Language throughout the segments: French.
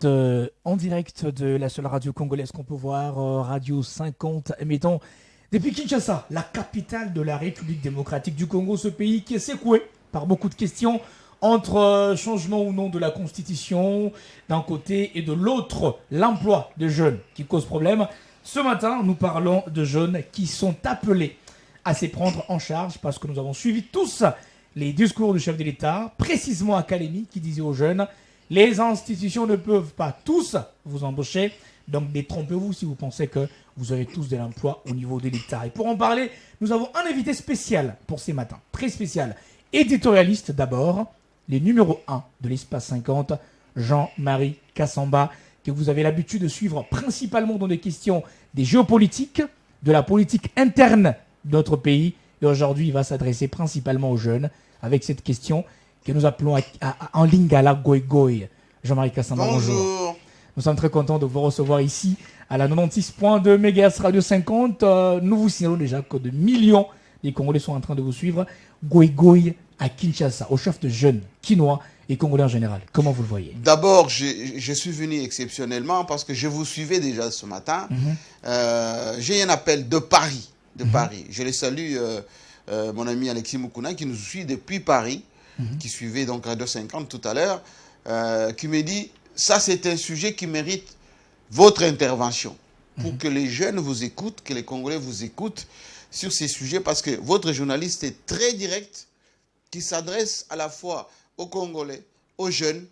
En direct de la seule radio congolaise qu'on peut voir, Radio 50, émettant depuis Kinshasa, la capitale de la République démocratique du Congo, ce pays qui est secoué par beaucoup de questions entre changement ou non de la constitution d'un côté et de l'autre, l'emploi de jeunes qui cause problème. Ce matin, nous parlons de jeunes qui sont appelés à se prendre en charge parce que nous avons suivi tous les discours du chef de l'État, précisément à Kalemi, qui disait aux jeunes: les institutions ne peuvent pas tous vous embaucher, donc détrompez-vous si vous pensez que vous avez tous de l'emploi au niveau de l'État. Et pour en parler, nous avons un invité spécial pour ces matins, très spécial. Éditorialiste d'abord, le numéro 1 de l'Espace 50, Jean-Marie Kassamba, que vous avez l'habitude de suivre principalement dans des questions des géopolitiques, de la politique interne de notre pays. Et aujourd'hui, il va s'adresser principalement aux jeunes avec cette question que nous appelons en lingala goy-goy. Jean-Marie Kassamba, bonjour. Nous sommes très contents de vous recevoir ici à la 96.2 MHz Radio 50. Nous vous signalons déjà que de millions de Congolais sont en train de vous suivre. Goy-goy à Kinshasa, au chef de jeunes, Kinois et Congolais en général. Comment vous le voyez? D'abord, je suis venu exceptionnellement parce que je vous suivais déjà ce matin. J'ai un appel de Paris. Paris. Je les salue, mon ami Alexis Moukouna, qui nous suit depuis Paris, qui suivait donc Radio 50 tout à l'heure, qui me dit: ça, c'est un sujet qui mérite votre intervention pour que les jeunes vous écoutent, que les Congolais vous écoutent sur ces sujets, parce que votre journaliste est très direct, qui s'adresse à la fois aux Congolais, aux jeunes,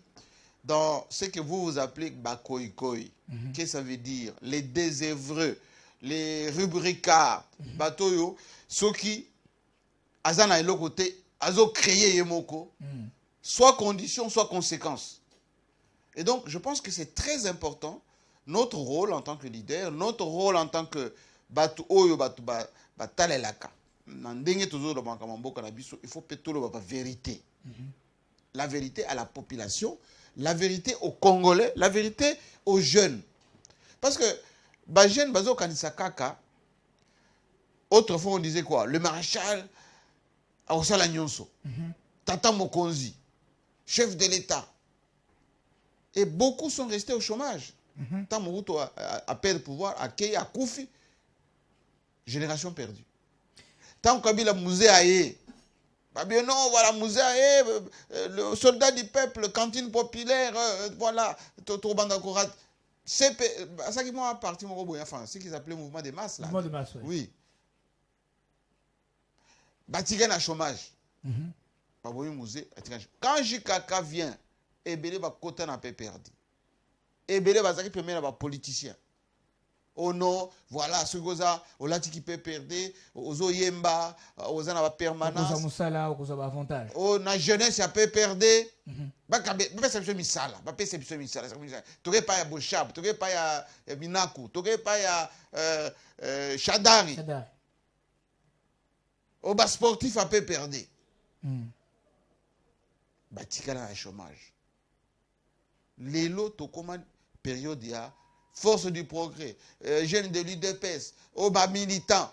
dans ce que vous appelez Bakoïkoï. Qu'est-ce que ça veut dire? Les désœuvreux, les rubricards, Batoyo, ceux qui, Azana et l'autre côté, Azo créé Yemoko, soit condition, soit conséquence. Et donc, je pense que c'est très important, notre rôle en tant que leader, notre rôle en tant que Batu Oyo, Batu Batalelaka. Il faut péter la vérité. La vérité à la population, la vérité aux Congolais, la vérité aux jeunes. Parce que, Bajen Bazo Kanisa Kaka, autrefois on disait quoi? Le maréchal Aosala Nyonso, Tata Mokonzi, chef de l'État. Et beaucoup sont restés au chômage. Tant Moruto a perdu le pouvoir, a Kei, a Koufi, génération perdue. Tant Kabila Mouzé Aye, non, voilà, Mouzé Aye, le soldat du peuple, cantine populaire, voilà, Toto Bandakorat. C'est ça qui m'a parti mon robot, enfin, ce qu'ils appelaient mouvement de masse là. Mouvement de masse, oui. Oui. Batigan à chômage. Quand Jikaka vient, Ebele va côté n'a pas perdu. Ebele va s'occuper même des politiciens. Oh non, voilà, ce goza, on l'a dit qui peut perdre, aux Oyemba, aux ana va permanence. Aux Moussala, aux avantage. Oh, na jeunesse, ça peut perdre. Ba perception misala, ba perception misala. Toge pas ya Boshab, toge pas ya Minaku, toge pas ya Shadari. Au bas sportif, a peut perdre. Ba tikala na chômage. Lelo to commande période ya force du progrès, jeunes de l'UDPS, au bas militant.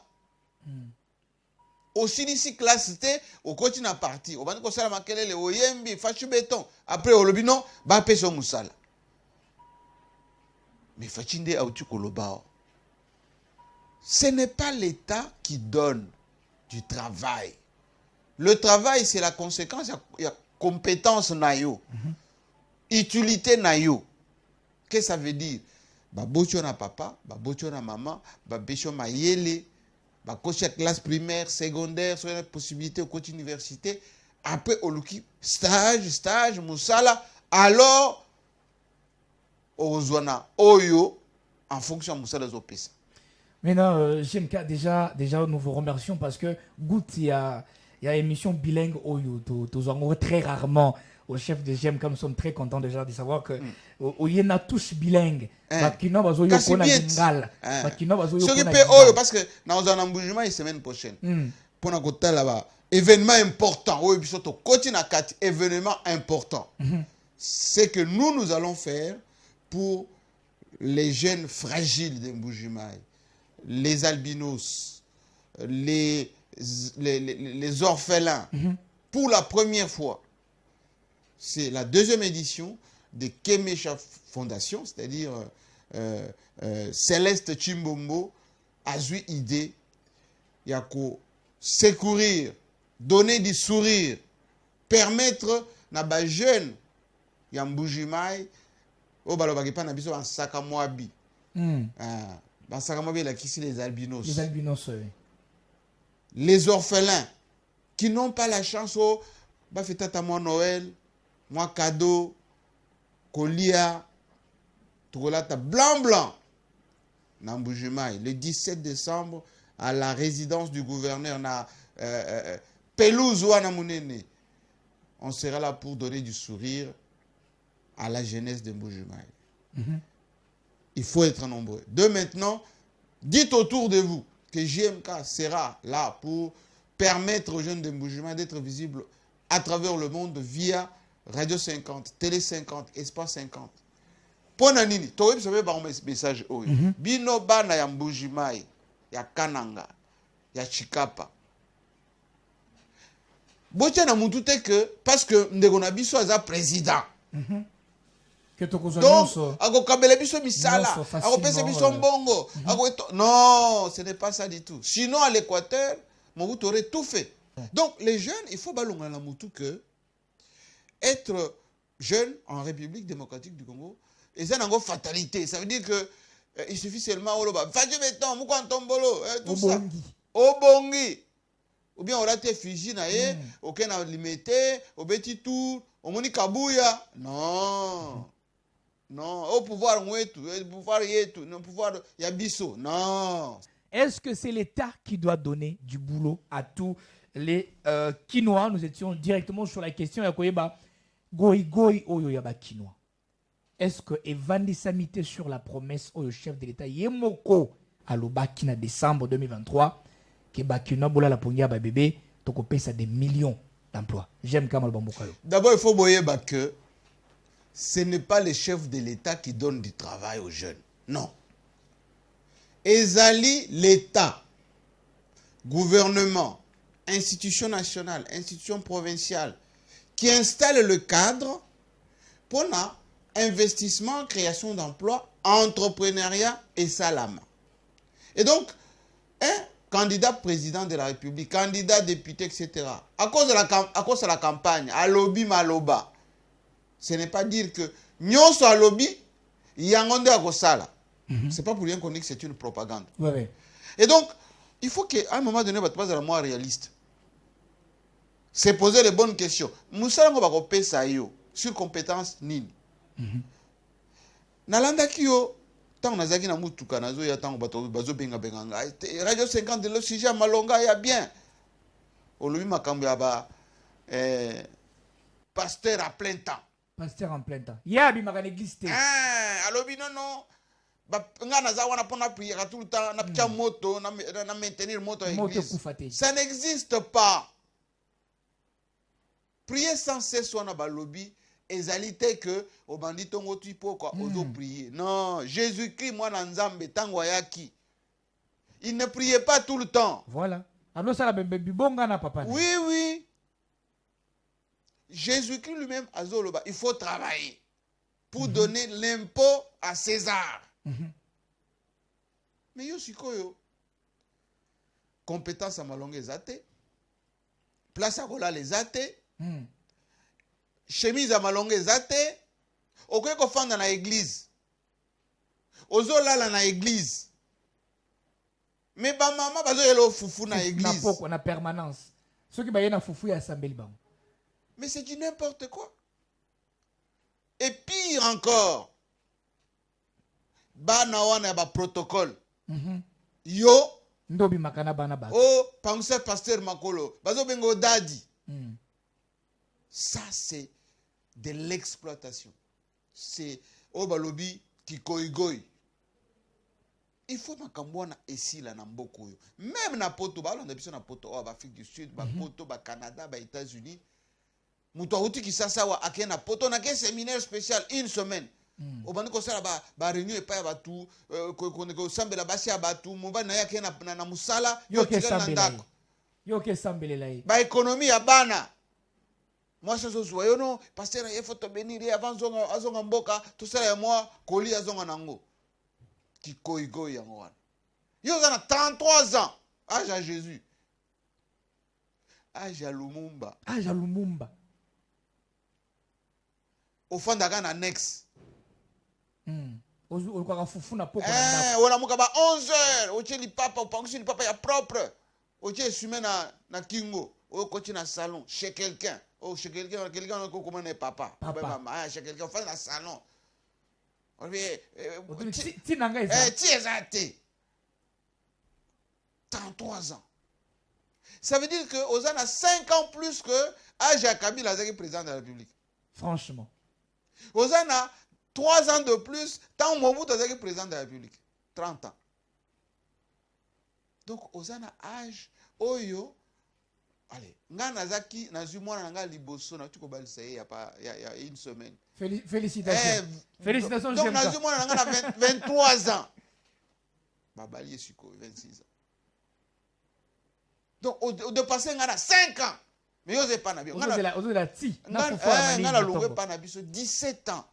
Aussi d'ici classe T, au continent parti, au bas de la makelele, au yembi, fachu béton. Après au lobino, ba peso musala. Mais fachinde autu kolobao. Ce n'est pas l'État qui donne du travail. Le travail, c'est la conséquence, il y a compétence nayo, utilité nayo. Qu'est-ce que ça veut dire? Babocho na papa, babocho na maman, babocho ma yele, bakoche classe primaire, secondaire, sur la possibilité au côté université. Après, au luki, stage, moussala. Alors, au zona, oyo, en fonction de moussala zopesa. Maintenant, JMK, déjà, nous vous remercions parce que Gout, il y a une émission bilingue oyo, très rarement. Au chef de GM, comme nous sommes très contents déjà de savoir que il y en a tous bilingues. Parce que dans un embouchement la semaine prochaine, pour un événement important, événement important, c'est que nous allons faire pour les jeunes fragiles d'Emboujumaï, les albinos, les orphelins, pour la première fois. C'est la deuxième édition. de Kemecha Fondation, c'est-à-dire Céleste Chimbombo, a eu idée, il y a secourir, donner du sourire, permettre na ba jeune ya Mbujimai o balobaki pa na biso ba saka moabi ba saka moabi la kisi les albinos oui. Les orphelins qui n'ont pas la chance au ba fêter moi Noël moi cadeau kolia tokolata blanc na Mbujimai le 17 décembre à la résidence du gouverneur na pelouse wana munene. On sera là pour donner du sourire à la jeunesse de Mbujimai. Il faut être nombreux. De maintenant, dites autour de vous que JMK sera là pour permettre aux jeunes de Mbujimai d'être visibles à travers le monde via Radio 50, Télé 50, Espace 50. Pour Nanini, tu as vu un message. Bino bana ya Mbujimai, ya Kananga, ya Chikapa. Botia na mutu te que parce que ndeko na biso aza président. Donc akokabela biso misala, akopesa biso mbongo, non, ce n'est pas ça du tout. Sinon à l'Équateur, Mobutu aurait tout fait. Donc les jeunes, il faut balonga na mutu que être jeune en République démocratique du Congo, et ça n'a pas fatalité. Ça veut dire que il suffit seulement oloba, fadje beton, mukwantombolo, tout ça. Obongi. Ou bien on a été fusillé, on a limité, on a petit tour, on a kabouya. Non. Non. Au pouvoir, le pouvoir, le pouvoir, yabiso. Non. Est-ce que c'est l'État qui doit donner du boulot à tous les Quinois? Nous étions directement sur la question. Goi oyo yaba Quinois. Est-ce que Evandi Samité sur la promesse au chef de l'État Yemoko à l'Obakina décembre 2023 que Bakina bola la pongia ba bébé toko pesa des millions d'emplois. J'aime Kamal Bambokalo. D'abord il faut voyer que ce n'est pas le chef de l'État qui donne du travail aux jeunes. Non. Ezali l'État, gouvernement, institution nationale, institution provinciale qui installe le cadre pour investissement, création d'emplois, entrepreneuriat et salama. Et donc, candidat président de la République, candidat député, etc. À cause de la campagne, à lobby maloba, ce n'est pas dire que nous sommes à lobby, il y a un monde à Gosala. C'est pas pour rien qu'on dit que c'est une propagande. Ouais. Et donc, il faut qu'à un moment donné, on soit à moi réaliste. C'est poser les bonnes questions. Moussa ngo bako pesa yo sur compétence nini. Nalanda kiyo tant nazaki na mutuka nazo ya tant bazo benga benga Radio 50 de l'Oxygène malonga ya bien. Olobi makambo ya ba pasteur à plein temps. Pasteur en plein temps. Ya bi maka l'église té. Alobi non. Ba nga naza wana pona prier tout le temps na pcha moto na maintenir moto à l'église. Ça n'existe pas. Prier sans cesse wana ba lobby ezalité que au bandit tongo tipo quoi ozo prier. Non, Jésus-Christ moi na nzambe tango yaki. Il ne priait pas tout le temps. Voilà. Alors ça la bibonga na papa. Oui. Jésus-Christ lui-même azoloba, il faut travailler pour donner l'impôt à César. Mais yo sikoyo compétence à malongue ezate. Place à kola les athées. Chemise à malongue ezate. Okoye kofanda na église. Ozolala na église. Mais ba maman bazo yelo fufu na église. Na poko na permanence. Ceux qui baye na fufu ya sambeli bam. Mais c'est du n'importe quoi. Et pire encore. Bana wana ba protocole. Yo ndobi makana bana ba. Oh, pensez pasteur Makolo. Bazo bengo dadi. Ça c'est de l'exploitation. C'est obalobi kikoigoi. Il faut makambwana ici là na mboko yo. Même na poto ba londa biso na poto o ba Afrique du Sud, ba poto ba Canada, ba États-Unis. Muto uti kisasa wa akena poto na ke séminaire spécial une semaine. Obandi ko sala ba réunion et pas ba tout ko sambela basi ya batu mumba na yake na musala yo ke sambela. Yo ke sambela lai. Ba économie ya bana. Moi, ça se voit, non, pasteur, il faut te bénir avant Zonga Mboka, tout ça, et moi, Koli à Zonga Nango. Qui koigo yangoan. Yo, on a 33 ans. Âge à Jésus. Âge à Lumumba. Âge à Lumumba. Au fond d'un annexe. On a foufou na poko. On a mukaba 11 heures. On tient le papa, on pense que le papa est propre. On tient sumé na kingo. On continue dans le salon. Chez quelqu'un. Oh, chez quelqu'un, on a commandé papa. Papa. Chez quelqu'un, on fait dans le salon. On dit, ti 33 ans. Ça veut dire que Ozan a 5 ans plus que Aja Kabila, président de la République. Franchement. Ozan a 3 ans de plus, tant Mobutu est président de la République. 30 ans. Donc, Ozan a âge, Oyo, allez, Nganazaki, Nazumwana Nanga Liboso, tu peux il y a une semaine. Félicitations. Félicitations, donc, Nazumwana Nanga a 23 ans. Babali Suko, 26 ans. Donc, de passer, on a 5 ans. Mais on n'a pas nabi. On a 17 ans.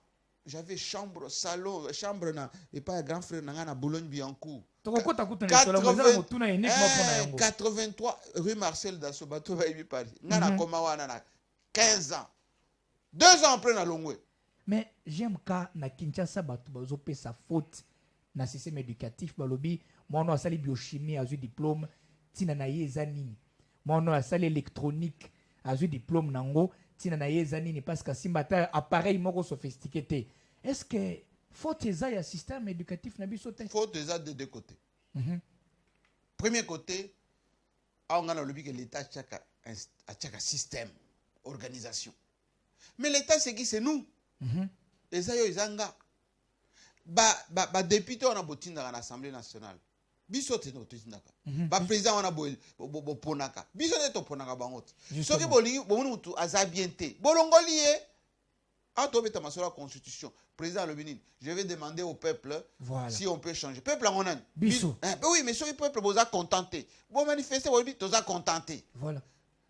J'avais chambre, salon, chambre, et pas grand frère, on a Boulogne-Billancourt. 83 rue Marcel Dassobato, Paris. On a 15 ans. 2 ans après, on a Longwe. Mais j'aime quand na Kinshasa, bato pe sa faute na système éducatif, balobi, moi on a sali biochimie, a eu diplôme. Tina na yezanini mono asali électronique a eu diplôme nango tina na yezanini parce que simbata appareil moko sophistiqué. Est-ce que faut eza ya système éducatif na biso te? Faut eza de deux côtés. Premier côté, on a le but que l'État a un système, organisation. Mais l'État c'est qui? C'est nous. Eza yo izanga ba député on a botinda dans l'Assemblée nationale. Biso te no tindaka ba président wana bo ponaka biso ne to ponaka bangote soki bolingi bo mutu azabiente bolongoli ye atobeta masola constitution président le Bénin je vais demander au peuple si on peut changer peuple ngonan biso oui mais soki peuple boza contenté bo manifester bo bi toza contenté voilà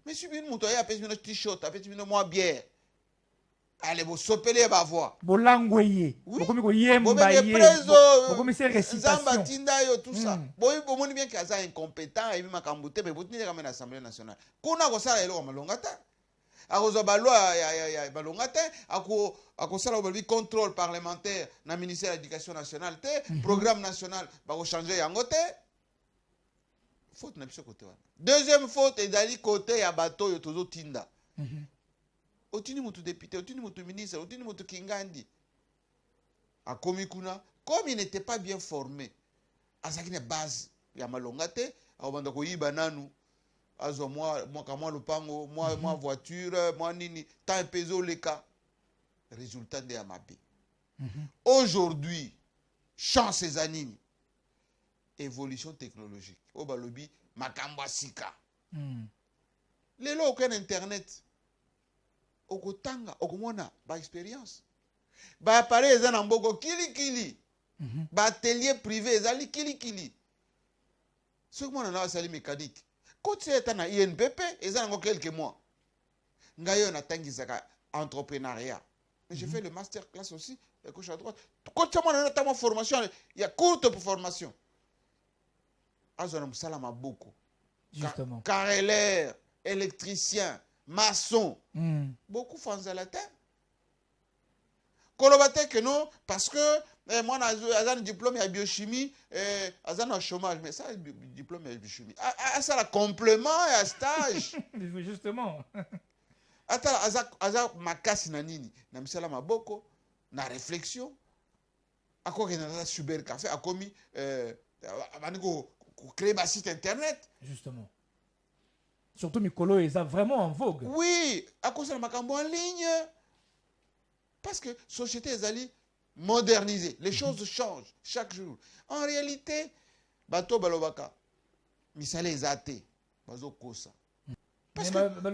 mais si bin mutu ya pesi bino t-shirt apesi bino moi bière allez vous sopelez ba voix bolangweye bokomi ko yemba ye bokomi se récitation zamba tinda yo tout ça boyi bomoni bien que ça incompétent et makambo te mais botinga comme l'Assemblée nationale kuna ko sala elo malonga ta akozo ba loi ya balonga te ako sala ba contrôle parlementaire na ministère de l'éducation nationale te programme national ba ko changer yango te faute na biso côté wana deuxième faute ezali côté ya bato yo tozo tinda otini mutu député, otini mutu ministre, otini mutu kingandi. A Komikuna, comme il n'était pas bien formé, à sa base, il y a malongate, à Obandako Ibananu, à moi le pango, moi voiture, moi nini, tant peso les cas. Résultat de Amabé. Aujourd'hui, chance ces années, évolution technologique. Obalobi, Makamba Sika. Les lois aucun internet. Okotanga okomona ba expérience ba appareil eza na mboko kili ba atelier privé ezali kili ce que moi na sali mécanique côté eta na INPP eza na quelques mois ngayo na tangizaka entrepreneuriat mais j'ai fait le master class aussi gauche à droite côté moi na ta formation il y a courte pour formation azona musala maboko justement carreleur électricien maçon. Beaucoup font la terre. Kolobate que non, parce que moi, j'ai un diplôme de biochimie, j'ai un chômage, mais ça, diplôme de biochimie. Ça, le complément et un stage. Justement. Attends, ma casse nanini, na misala maboko, na réflexion. À quoi qu'il y a un super café, à commis, créer un site internet. Justement. Surtout Mikolo est vraiment en vogue. Oui, à cause de Makambo en ligne. Parce que la société est allée moderniser. Les choses changent chaque jour. En réalité, Bato Balobaka, Misale est athée. Bazo Kosa. Parce que non,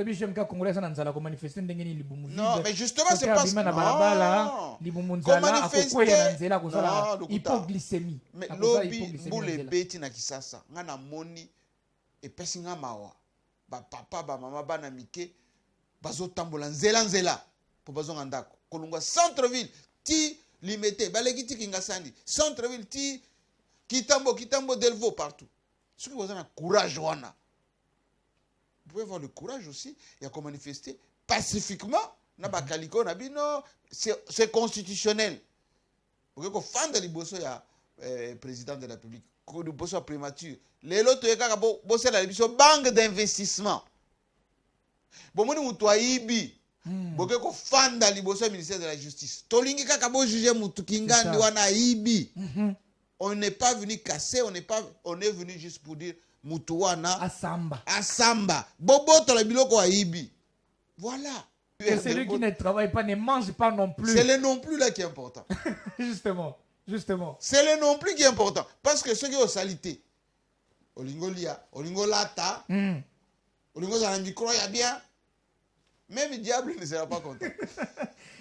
mais justement, c'est parce que hypoglycémie. Mais lobby, boule beti na kisasa. Ngana moni et pesinga mawa. Ba papa ba mama ba na mike bazo tambola nzela pour bazo ngandako kolungwa centre ville ti limité baleki ti kingasandi centre ville ti kitambo delvo partout ce qui vous a courage wana vous pouvez avoir le courage aussi il y a qu'à manifester pacifiquement na bakaliko na bino c'est constitutionnel pour que fanda liboso ya président de la République ko liboso primature lelo to yeka bo sela liboso banque d'investissement bomoni mutu aibi boke ko fanda liboso ya ministère de la justice tolingi kaka bo juger mutu kingandi wana aibi on n'est pas venu casser on est venu juste pour dire mutu wana asamba boboto la biloko aibi voilà. Et celui qui ne travaille pas ne mange pas non plus. C'est le non plus là qui est important. Justement. C'est le non plus qui est important. Parce que ceux qui ont salité, Olingolia, Olingolata, Olingoza micro, il y a bien. Même le diable ne sera pas content.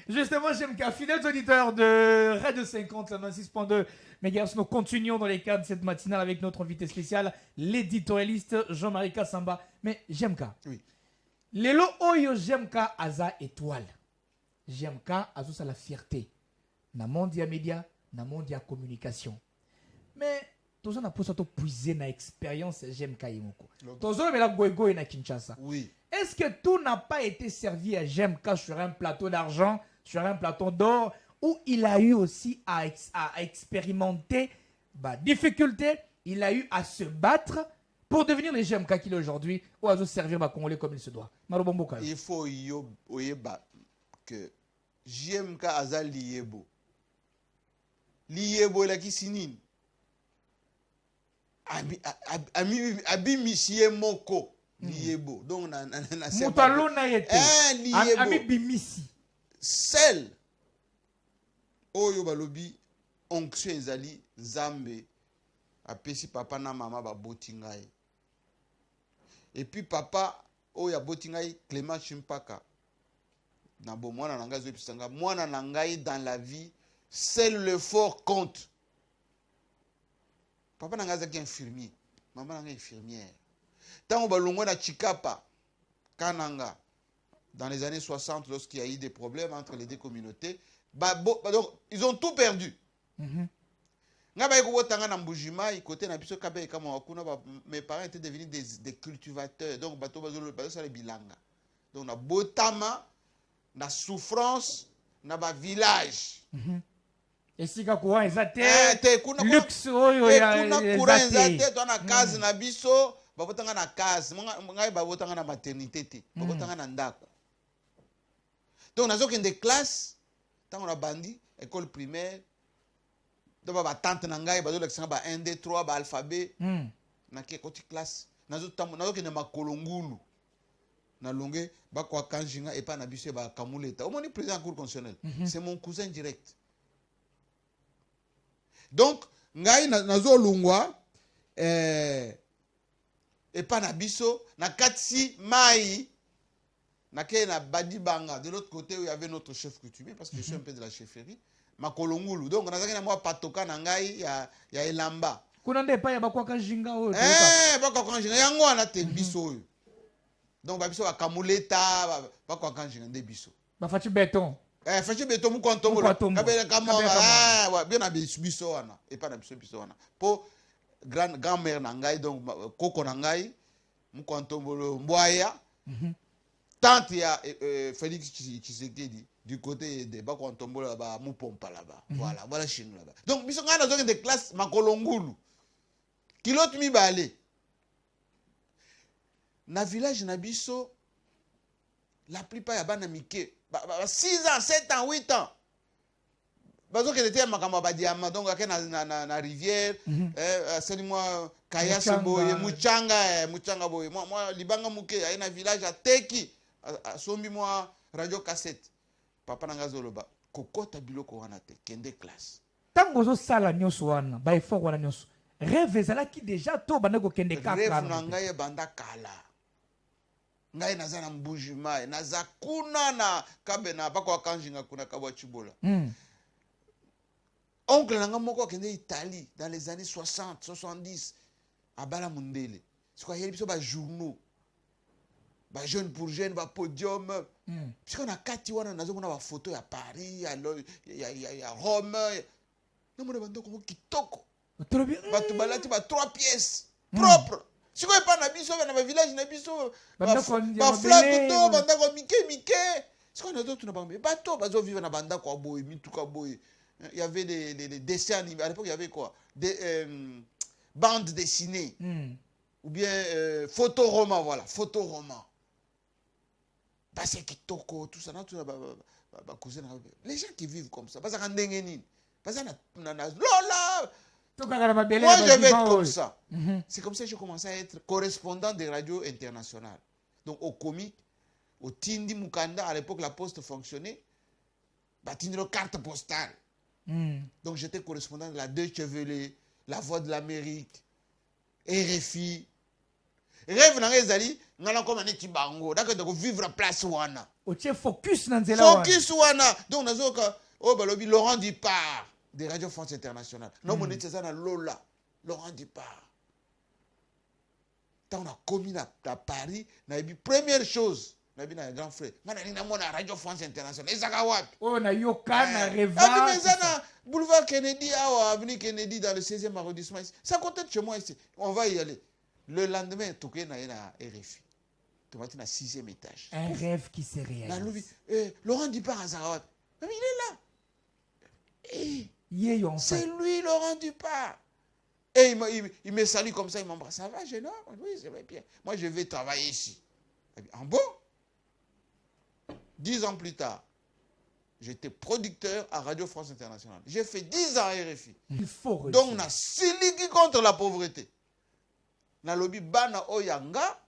Justement, j'aime qu'un fidèle auditeur de Radio 50, la 96.2 MHz, nous continuons dans les cadres de cette matinale avec notre invité spécial, l'éditorialiste Jean-Marie Kassamba. Mais j'aime qu'à. Oui. Lelo oyo jemka aza étoile. Jemka azo sa la fierté. Na monde ya média, na monde ya communication. Mais tozo na posa to puiser na expérience jemka yemoko. Tozo mela gogo na Kinshasa. Oui. Est-ce que tout n'a pas été servi à Jemka sur un plateau d'argent, sur un plateau d'or, où il a eu aussi à expérimenter difficulté, il a eu à se battre pour devenir les JMK qu'il est aujourd'hui, ou à servir ma Congolais comme il se doit. Il faut que JMK aza liebo. Liebo la kisinine. Abi misie moko. Liebo. Donc na Mutalo na yete. Liebo. Ami bimisi. Celle. Oyo balobi onction ezali Zambe. Apesi papa na mama ba botingai. Et puis papa oya botingai Clément Chimpaka. Na bo mwana nanga zo pisanga mwana nangai dans la vie seul le fort compte. Papa nanga zaki infirmier, maman nanga infirmière. Tant balongwa na Chikapa Kananga dans les années 60 lorsqu'il y a eu des problèmes entre les deux communautés, donc ils ont tout perdu. Mes parents étaient devenus des cultivateurs. Donc, on a botama, na souffrance, na ba village. Et si ka courant ezate, luxe oyo ya ezate, to na case na biso, ba botanga na case, ngai ba botanga na maternité te, ba botanga na ndako. Donc nazo kende classe, tant on a bandi, école primaire, donc ba tante na ngai ba zo lekisanga ba 1 2 3 ba alphabet, na ke koti classe, nazo kende makolongulu. Na longue ba kwa kanjinga et pas na biso ba kamuleta. Au moins le président de la Cour constitutionnelle, c'est mon cousin direct. Donc ngai nazo lungwa et pas na biso na katsi mai na ke na badibanga de l'autre côté où il y avait notre chef coutumier parce que je suis un peu de la chefferie makolongulu. Donc nazaki na moi patoka na ngai ya elamba. Kuna nde pa ya ba kwa kanjinga oyo. Ba kwa kanjinga yango ana te biso oyo. Donc babiso ba kamuleta ba kwa kanjinga nde biso. Ba fachi béton. Fachi béton mu kontombo. Kabela kama wa bien na biso wana et pas na biso wana. Po grand-mère na ngai donc koko na ngai mu kontombo mbwaya. Tante ya Félix Tshisekedi du côté de ba kontombo là-bas mu pompa là-bas. Voilà chez nous là-bas. Donc biso ngana zo de classe makolongulu. Kilot mi balé. Na village na biso la plupart ya bana mike 6 ans 7 ans 8 ans bazo que était makamba ba diamant donc na rivière c'est moi kaya boye muchanga boye moi libanga muke aina village a teki sombi moi radio cassette papa nanga zoloba kokota biloko wana te kende classe tango zo sala nyoso wana ba effort wana nyoso rêve ezala ki déjà to bana ko kende kaka rêve na ngai banda kala ngai naza na mbujima naza kuna na kabena bako akanjinga kuna kabwa chibola oncle nanga moko akende Italie dans les années 60 70 abala mundele siko yeli biso ba journaux ba jeune pour jeune ba podium puisqu'on a kati wana nazo mona ba photo ya Paris ya Rome non mona bando ko kitoko trop bien bato balati ba 3 pièces propre sikoyo epa na biso na ba village na biso ba flaque to bandako mike sikoyo nazo tuna bango bato bazo vivre na bandako boye mituka boye. Il y avait les dessins animés. À l'époque, il y avait quoi? Des bandes dessinées. Ou bien photoromans, voilà. Photoromans. Bah, c'est Kitoko, tout ça. Les gens qui vivent comme ça. Moi, je vais être comme ça. C'est comme ça que j'ai commencé à être correspondant des radios internationales. Donc, au comique, au Tindi Mukanda, à l'époque, la poste fonctionnait. Bah, Tindi, carte postale. Donc j'étais correspondant de la Deutsche Welle, La Voix de l'Amérique, RFI. Rêve na ngezali ngala comme aneti bango d'accord vivre à place wana. Otie focus na nzela wana. Focus wana. Donc nazoka balobi Laurent Dipart de Radio France Internationale. Non monete ça na Lola, Laurent Dipart. Tant on a commis à Paris, na bi première chose na bi na grand frère. Ngana ni na mona Radio France Internationale. Ezaka wapi? Oh na yoka na reva. Ah mais ça na boulevard Kennedy avenue Kennedy dans le 16e arrondissement ici. Ça compte chez moi ici. On va y aller. Le lendemain toké na RFI. Tomati na 6e étage. Un rêve qui s'est réalisé. Laurent Dupart à Zarawat. Mais il est là. C'est lui Laurent Dupart. Et il me salue comme ça, il m'embrasse. Ça va, jeune homme? Oui, ça va bien. Moi, je vais travailler ici. En bon? 10 ans plus tard, j'étais producteur à Radio France Internationale. J'ai fait 10 ans à RFI. Il faut réussir. Donc, on a siliki contre la pauvreté. Na lobby bana oyanga,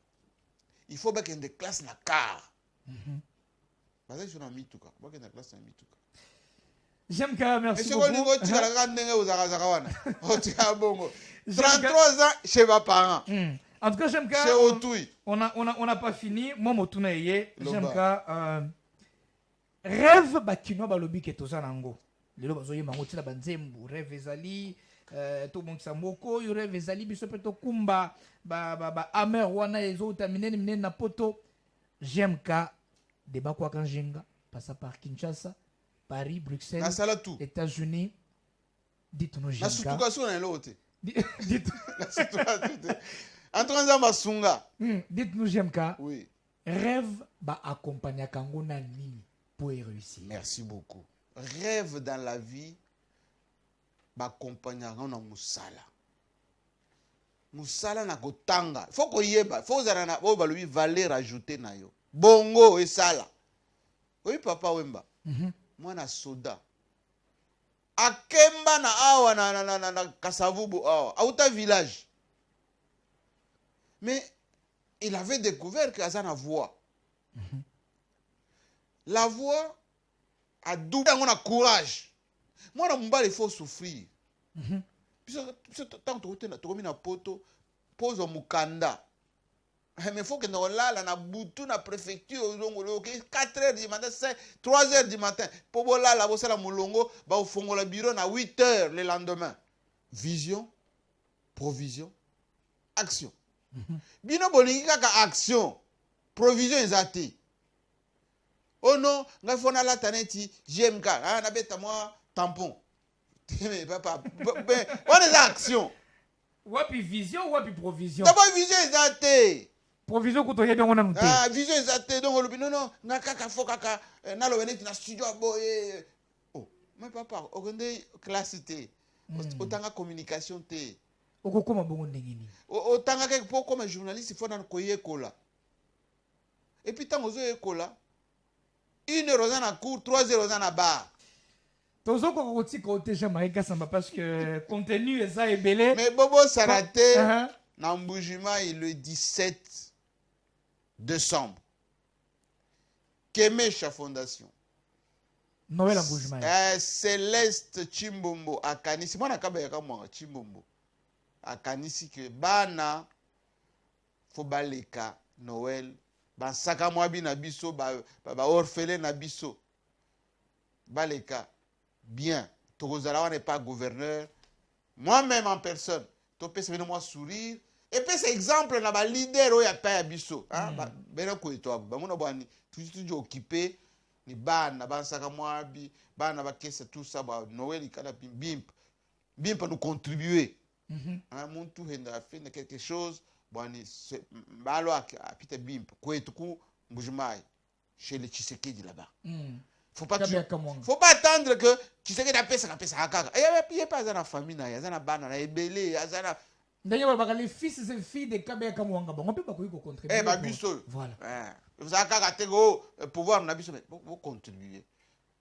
il faut qu'il y ait des classes na car. Parce que je suis en mituka. Il faut qu'il y ait des classes na mituka. J'aime quand même, merci beaucoup. Et c'est quoi tu as la grande 33 ans chez mes parents. En tout cas, j'aime quand c'est Otouy. On n'a pas fini. Moi, Motuna Yé, j'aime quand rêve bakino balobi ke toza nango. Lelo bazoye mangoti na banzembu rêve ezali to monkisa moko yo rêve ezali biso pe to kumba ba amer wana ezo taminene minene na poto. J'aime quand débat kwa kanjenga passa par Kinshasa, Paris, Bruxelles, États-Unis. Dites-nous j'aime quand. Dites-nous j'aime quand. Oui. Rêve ba accompagner kango na nini pour réussir. Merci beaucoup. Rêve dans la vie ba accompagner na musala. Musala na kotanga. Faut ko yeba, faut zana na o balobi valeur ajoutée na yo. Bongo et sala. Oui papa Wemba. Moi na soda. Akemba na awa na Kasavubu awa. Auta village. Mais il avait découvert qu'il y a une voix. La voix a doublé mon courage. Moi, il faut souffrir. Tant que tu as un poto, pose au mukanda. Mais il faut que nous là, na boutou, na préfecture, 4 h du matin, 3 h du matin. Pour là, la bosse la moulongo, ba au fond le bureau na 8 h le lendemain. Vision, provision, action. Bino bolingi kaka action, provision ezati. Oh non, nga fona la taneti, JMK, na beta moi tampon. Mais papa, on est action. Wapi vision, wapi provision. D'abord vision ezati. Provision ko to yebe ngona nte. Ah, vision ezati donc le non, nga kaka fo kaka na lo veneti na studio boye. Oh, mais papa, okende classe té. Otanga communication té. Okokoma bongo ndengini. Otanga quelque part comme journaliste, il faut na koyekola. Et puis tant ozo yekola, 1 heure aux en cours, 3 heures aux en bar. Tozo ko koti ko te Jamaïca samba parce que contenu est ça est belé. Mais Bobo Sarate na Mbujima le 17 décembre. Kemecha Fondation. Noël à Mbujima. Céleste Chimbombo à Kanisi. Moi na kabeka moi Chimbombo. À Kanisi que bana faut baleka Noël ba saka mwa bi na biso ba orphelin na biso baleka bien Tokozala n'est pas gouverneur moi-même en personne to pese moi sourire Et puis c'est exemple na ba leader oya pa ya biso hein bena ko eto ba mona bwani toujours occupé ni bana bansaka mwabi bana bakesa tout ça ba Noël ikala bimpa nous contribuer hein muntu henda fait quelque chose bwani balo apita bimpa kwetu ku Mbujimai chez les Tshisekedi là-bas. Faut pas attendre que Tshisekedi a pesa kaka. Et puis pas dans la famille na ya na bana na ebele azana. D'ailleurs les fils et filles de Kabea Kamwanga on peut pas contribuer. Eh bah biso. Voilà. Vous avez kaka tego pouvoir na biso mais vous contribuer.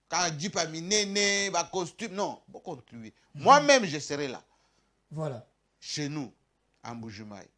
Quand dit pas minene ba costume non, vous contribuer. Moi-même je serai là. Voilà. Chez nous à Mbujimai.